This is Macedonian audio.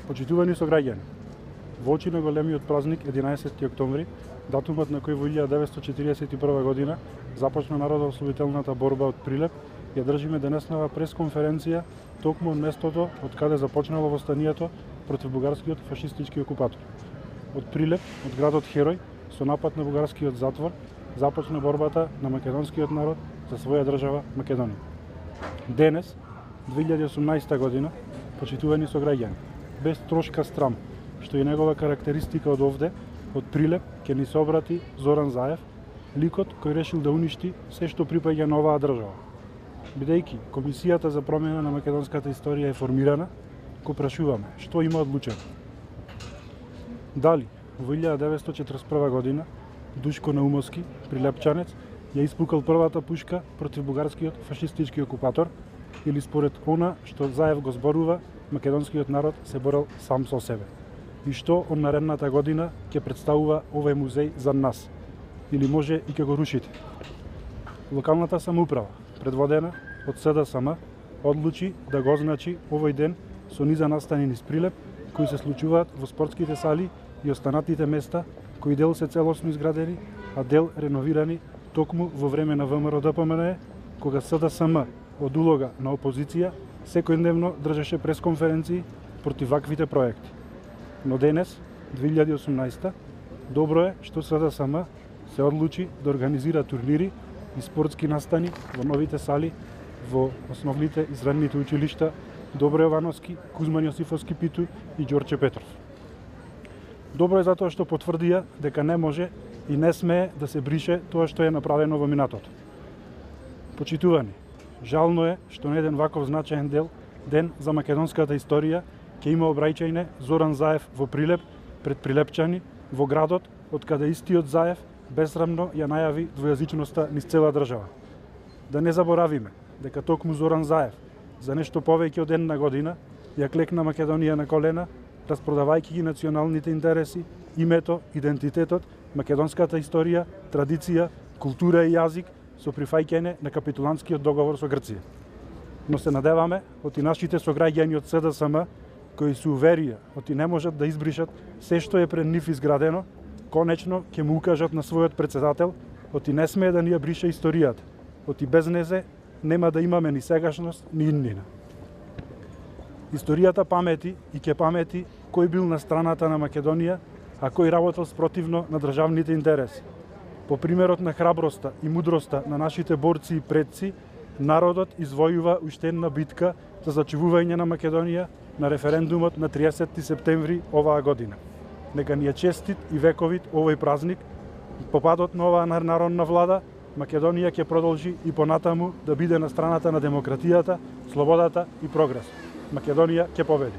Почитувани сограѓани, во очи на големиот празник 11 октомври, датумот на кој во 1941 година започна народоослободителната борба од Прилеп, ја држиме денеснава пресконференција токму од местото од каде започнало востанието против бугарскиот фашистички окупатор. Од Прилеп, од градот Херој, со напад на бугарскиот затвор, започна борбата на македонскиот народ за своја држава Македонија. Денес, 2018 година, почитувани сограѓани, без трошка страм, што е негова карактеристика од овде, од Прилеп, ќе ни се обрати Зоран Заев, ликот кој решил да уништи се што припаѓа на оваа држава. Бидејќи Комисијата за промена на македонската историја е формирана, го прашуваме што има одлучено. Дали во 1941 година Душко Наумовски, прилепчанец, ја испукал првата пушка против бугарскиот фашистички окупатор, или според она што Заев го зборува, македонскиот народ се борел сам со себе. И што од наредната година ќе представува овој музеј за нас, или може и ќе го рушите. Локалната самоуправа, предводена од СДСМ, одлучи да го означи овој ден со низа настани низ Прилеп, кои се случуваат во спортските сали и останатите места, кои дел се целосно изградени, а дел реновирани токму во време на ВМРО ДПМНЕ, кога СДСМ од улога на опозиција секојдневно држеше пресконференции против ваквите проекти. Но денес, 2018, добро е што СДСМ се одлучи да организира турнири и спортски настани во новите сали во основните и средните училишта Добро Јовановски, Кузман Јосифовски Питу и Ѓорче Петров. Добро е затоа што потврдија дека не може и не смее да се брише тоа што е направено во минатото. Почитувани, жално е што на еден ваков значаен ден за македонската историја ќе има обраќање Зоран Заев во Прилеп пред прилепчани во градот од каде истиот Заев безсрамно ја најави двојазичноста низ цела држава. Да не заборавиме дека токму Зоран Заев за нешто повеќе од една година ја клекна Македонија на колена, распродавајќи ги националните интереси, името, идентитетот, македонската историја, традиција, култура и јазик со прифаќање на капитулантскиот договор со Грција. Но се надеваме оти нашите сограѓани од СДСМ, кои се уверија оти не можат да избришат се што е пред нив изградено, конечно ќе му укажат на својот председател, оти не смее да ни ја брише историјата, оти без незе нема да имаме ни сегашност, ни иднина. Историјата памети и ќе памети кој бил на страната на Македонија, а кој работел спротивно на државните интереси. По примерот на храброста и мудроста на нашите борци и предци, народот извојува уште една битка за зачувување на Македонија на референдумот на 30 септември оваа година. Нека ни е честит и вековит овој празник. По падот на оваа народна влада, Македонија ќе продолжи и понатаму да биде на страната на демократијата, слободата и прогрес. Македонија ќе победи.